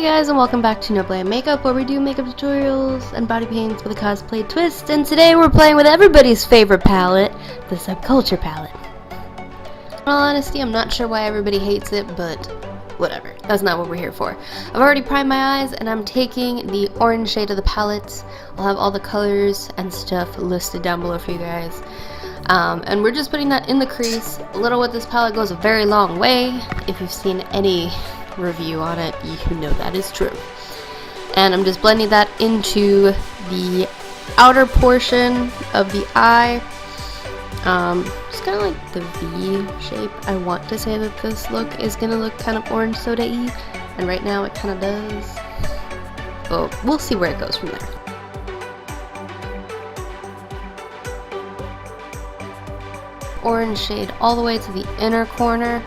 guys, and welcome back to NoBlandMakeup, where we do makeup tutorials and body paints with a cosplay twist. And today we're playing with everybody's favorite palette, the Subculture palette. In all honesty, I'm not sure why everybody hates it, but whatever. That's not what we're here for. I've already primed my eyes, and I'm taking the orange shade of the palette. I'll have all the colors and stuff listed down below for you guys. And we're just putting that in the crease. A little with this palette goes a very long way. If you've seen any review on it, you know that is true. And I'm just blending that into the outer portion of the eye. Just kind of like the V shape. I want to say that this look is going to look kind of orange soda-y, and right now it kind of does. But we'll see where it goes from there. Orange shade all the way to the inner corner.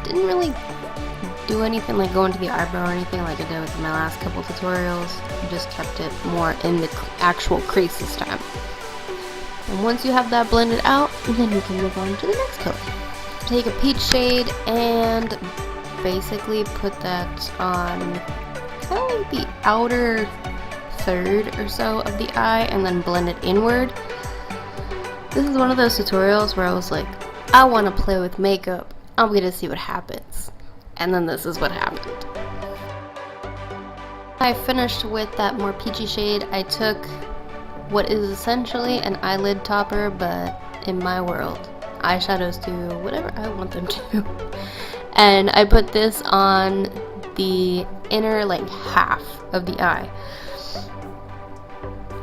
Didn't really do anything like go into the eyebrow or anything like I did with my last couple tutorials. I just kept it more in the actual crease this time. And once you have that blended out, then you can move on to the next color. Take a peach shade and basically put that on kind of like the outer third or so of the eye and then blend it inward. This is one of those tutorials where I was like, I want to play with makeup. I'm gonna see what happens. And then this is what happened. I finished with that more peachy shade. I took what is essentially an eyelid topper, but in my world, eyeshadows do whatever I want them to. And I put this on the inner like half of the eye.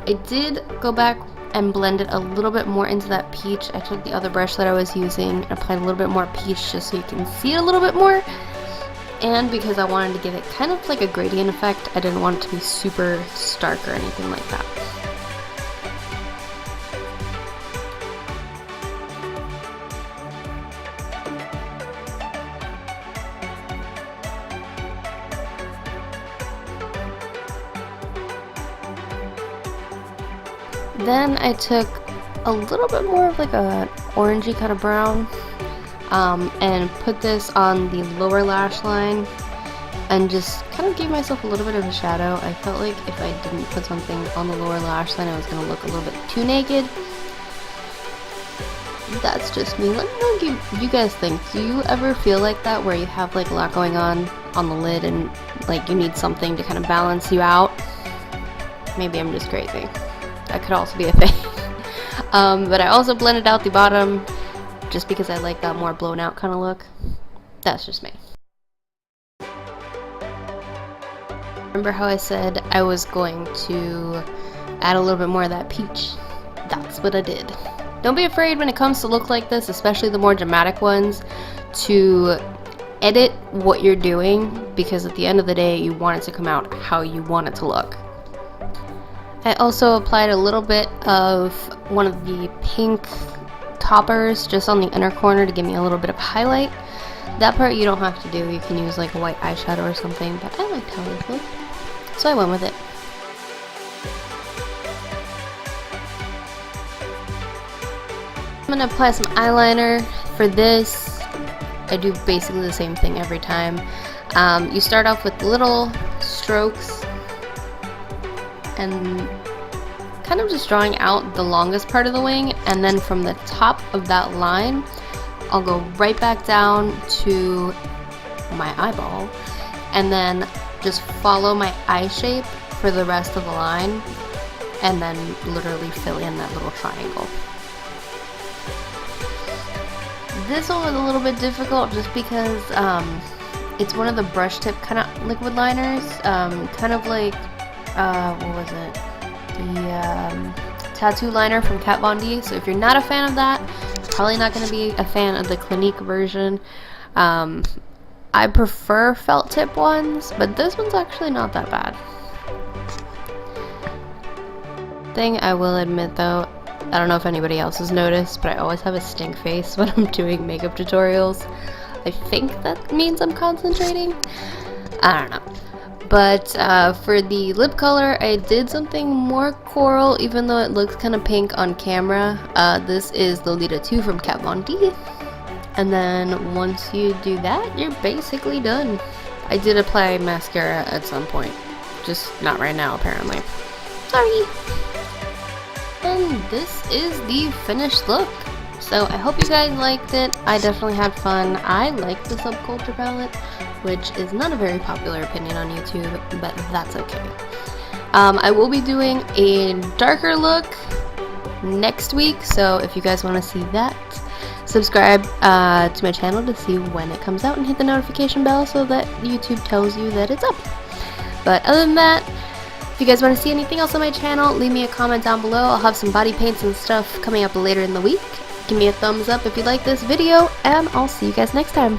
I did go back and blend it a little bit more into that peach. I took the other brush that I was using and applied a little bit more peach just so you can see it a little bit more. And because I wanted to give it kind of like a gradient effect, I didn't want it to be super stark or anything like that. Then I took a little bit more of like a orangey kind of brown and put this on the lower lash line and just kind of gave myself a little bit of a shadow. I felt like if I didn't put something on the lower lash line, I was going to look a little bit too naked. That's just me. Let me know what you guys think. Do you ever feel like that where you have like a lot going on the lid and like you need something to kind of balance you out? Maybe I'm just crazy. That could also be a thing. But I also blended out the bottom just because I like that more blown out kind of look. That's just me. Remember how I said I was going to add a little bit more of that peach? That's what I did. Don't be afraid when it comes to look like this, especially the more dramatic ones, to edit what you're doing, because at the end of the day you want it to come out how you want it to look. I also applied a little bit of one of the pink toppers just on the inner corner to give me a little bit of highlight. That part you don't have to do. You can use like a white eyeshadow or something, but I liked how this looked, so I went with it. I'm going to apply some eyeliner. For this, I do basically the same thing every time. You start off with little strokes and kind of just drawing out the longest part of the wing, and then from the top of that line I'll go right back down to my eyeball and then just follow my eye shape for the rest of the line and then literally fill in that little triangle. This one was a little bit difficult just because it's one of the brush tip kind of liquid liners, kind of like what was it? The tattoo liner from Kat Von D. So if you're not a fan of that, you're probably not going to be a fan of the Clinique version. I prefer felt tip ones, but this one's actually not that bad. Thing I will admit though, I don't know if anybody else has noticed, but I always have a stink face when I'm doing makeup tutorials. I think that means I'm concentrating. I don't know. But for the lip color, I did something more coral, even though it looks kind of pink on camera. This is Lolita 2 from Kat Von D. And then once you do that, you're basically done. I did apply mascara at some point. Just not right now, apparently. Sorry! And this is the finished look. So I hope you guys liked it. I definitely had fun. I like the Subculture palette, which is not a very popular opinion on YouTube, but that's okay. I will be doing a darker look next week, so if you guys want to see that, subscribe to my channel to see when it comes out and hit the notification bell so that YouTube tells you that it's up. But other than that, if you guys want to see anything else on my channel, leave me a comment down below. I'll have some body paints and stuff coming up later in the week. Give me a thumbs up if you like this video, and I'll see you guys next time.